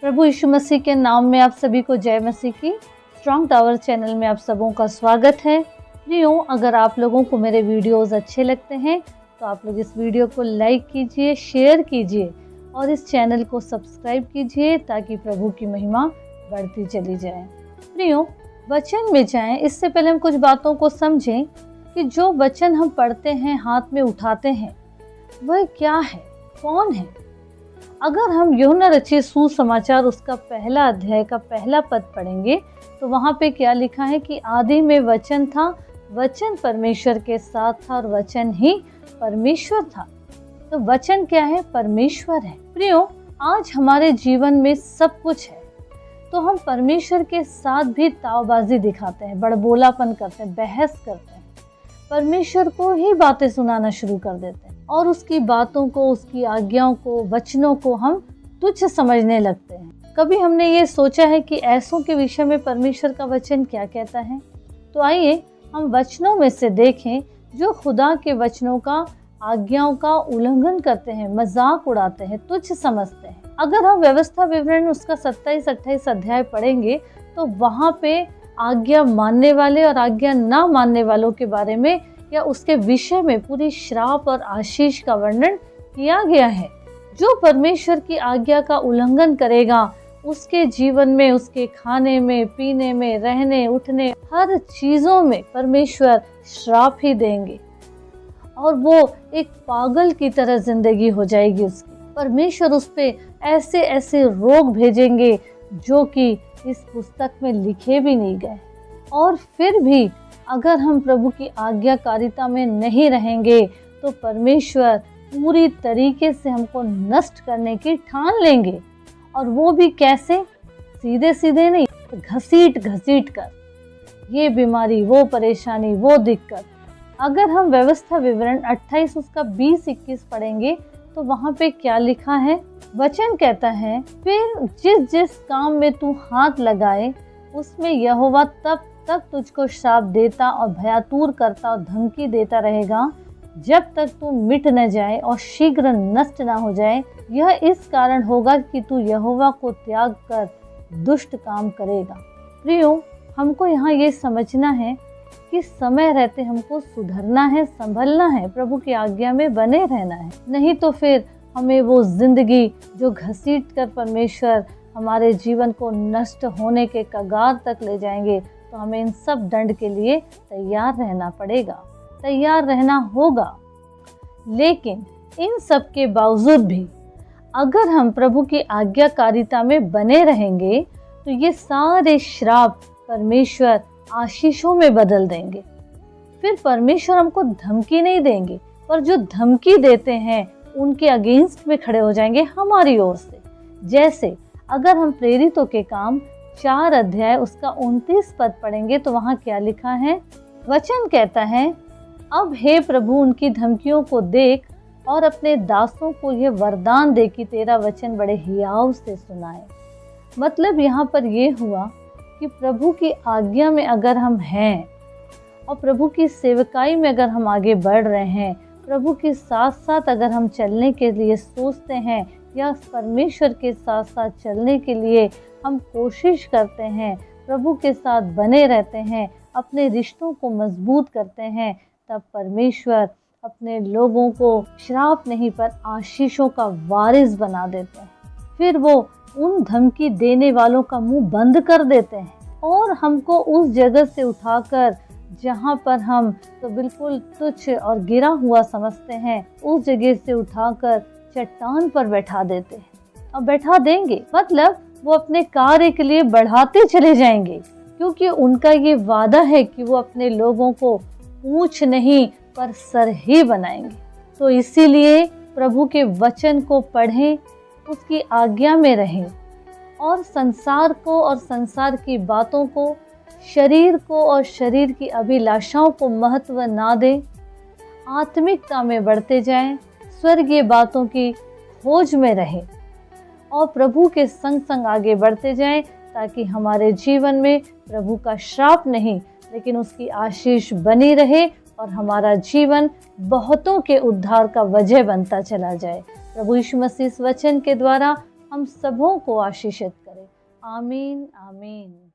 प्रभु यीशु मसीह के नाम में आप सभी को जय मसीह की। स्ट्रॉन्ग टावर चैनल में आप सबों का स्वागत है। प्रियो, अगर आप लोगों को मेरे वीडियोस अच्छे लगते हैं तो आप लोग इस वीडियो को लाइक कीजिए, शेयर कीजिए और इस चैनल को सब्सक्राइब कीजिए ताकि प्रभु की महिमा बढ़ती चली जाए। प्रियो, वचन में जाएं इससे पहले हम कुछ बातों को समझें कि जो वचन हम पढ़ते हैं, हाथ में उठाते हैं, वह क्या है, कौन है। अगर हम यूहन्ना रचित सुसमाचार उसका पहला अध्याय का पहला पद पढ़ेंगे तो वहाँ पे क्या लिखा है कि आदि में वचन था, वचन परमेश्वर के साथ था और वचन ही परमेश्वर था। तो वचन क्या है? परमेश्वर है। प्रियो, आज हमारे जीवन में सब कुछ है तो हम परमेश्वर के साथ भी तावबाजी दिखाते हैं, बड़बोलापन करते हैं, बहस करते हैं, परमेश्वर को ही बातें सुनाना शुरू कर देते हैं और उसकी बातों को, उसकी आज्ञाओं को, वचनों को हम तुच्छ समझने लगते हैं। कभी हमने ये सोचा है कि ऐसों के विषय में परमेश्वर का वचन क्या कहता है? तो आइए हम वचनों में से देखें जो खुदा के वचनों का, आज्ञाओं का उल्लंघन करते हैं, मजाक उड़ाते हैं, तुच्छ समझते हैं। अगर हम व्यवस्था विवरण उसका 27-28 अध्याय पढ़ेंगे तो वहाँ पे आज्ञा मानने वाले और आज्ञा ना मानने वालों के बारे में या उसके विषय में पूरी श्राप और आशीष का वर्णन किया गया है। जो परमेश्वर की आज्ञा का उल्लंघन करेगा उसके जीवन में, उसके खाने में, पीने में, रहने, उठने, हर चीज़ों में परमेश्वर श्राप ही देंगे और वो एक पागल की तरह जिंदगी हो जाएगी उसकी। परमेश्वर उस पे ऐसे ऐसे रोग भेजेंगे जो कि इस पुस्तक में लिखे भी नहीं गए। और फिर भी अगर हम प्रभु की आज्ञाकारिता में नहीं रहेंगे तो परमेश्वर पूरी तरीके से हमको नष्ट करने की ठान लेंगे। और वो भी कैसे? सीधे सीधे नहीं, घसीट घसीट कर। ये बीमारी, वो परेशानी, वो दिक्कत। अगर हम व्यवस्था विवरण 28 उसका 20-21 पढ़ेंगे तो वहाँ पे क्या लिखा है? वचन कहता है, फिर जिस जिस काम में तू हाथ लगाए उसमें यहोवा तब तक तुझको श्राप देता और भयातुर करता और धमकी देता रहेगा जब तक तू मिट न जाए और शीघ्र नष्ट न हो जाए। यह इस कारण होगा कि तू यहोवा को त्याग कर दुष्ट काम करेगा। प्रियो, हमको यहाँ ये समझना है कि समय रहते हमको सुधरना है, संभलना है, प्रभु की आज्ञा में बने रहना है। नहीं तो फिर हमें वो जिंदगी जो घसीट कर परमेश्वर हमारे जीवन को नष्ट होने के कगार तक ले जाएंगे, तो हमें इन सब दंड के लिए तैयार रहना पड़ेगा, तैयार रहना होगा। लेकिन इन सब के बावजूद भी अगर हम प्रभु की आज्ञाकारिता में बने रहेंगे तो ये सारे श्राप परमेश्वर आशीषों में बदल देंगे। फिर परमेश्वर हमको धमकी नहीं देंगे, पर जो धमकी देते हैं उनके अगेंस्ट में खड़े हो जाएंगे हमारी ओर से। जैसे अगर हम प्रेरितों के काम 4 अध्याय उसका 29 पद पढ़ेंगे तो वहाँ क्या लिखा है? वचन कहता है, अब हे प्रभु उनकी धमकियों को देख और अपने दासों को यह वरदान दे कि तेरा वचन बड़े हियाव से सुनाए। मतलब यहाँ पर यह हुआ कि प्रभु की आज्ञा में अगर हम हैं और प्रभु की सेवकाई में अगर हम आगे बढ़ रहे हैं, प्रभु के साथ साथ अगर हम चलने के लिए सोचते हैं या परमेश्वर के साथ साथ चलने के लिए हम कोशिश करते हैं, प्रभु के साथ बने रहते हैं, अपने रिश्तों को मजबूत करते हैं, तब परमेश्वर अपने लोगों को श्राप नहीं पर आशीषों का वारिस बना देते हैं। फिर वो उन धमकी देने वालों का मुंह बंद कर देते हैं और हमको उस जगह से उठाकर जहाँ पर हम तो बिल्कुल तुच्छ और गिरा हुआ समझते हैं, उस जगह से उठाकर चट्टान पर बैठा देते हैं और बैठा देंगे। मतलब वो अपने कार्य के लिए बढ़ाते चले जाएंगे, क्योंकि उनका ये वादा है कि वो अपने लोगों को पूंछ नहीं पर सर ही बनाएंगे। तो इसीलिए प्रभु के वचन को पढ़ें, उसकी आज्ञा में रहें और संसार को और संसार की बातों को, शरीर को और शरीर की अभिलाषाओं को महत्व ना दें। आत्मिकता में बढ़ते जाएं, स्वर्गीय बातों की खोज में रहें और प्रभु के संग संग आगे बढ़ते जाएं, ताकि हमारे जीवन में प्रभु का श्राप नहीं लेकिन उसकी आशीष बनी रहे और हमारा जीवन बहुतों के उद्धार का वजह बनता चला जाए। प्रभु यीशु मसीह इस वचन के द्वारा हम सबों को आशीषित करे। आमीन आमीन।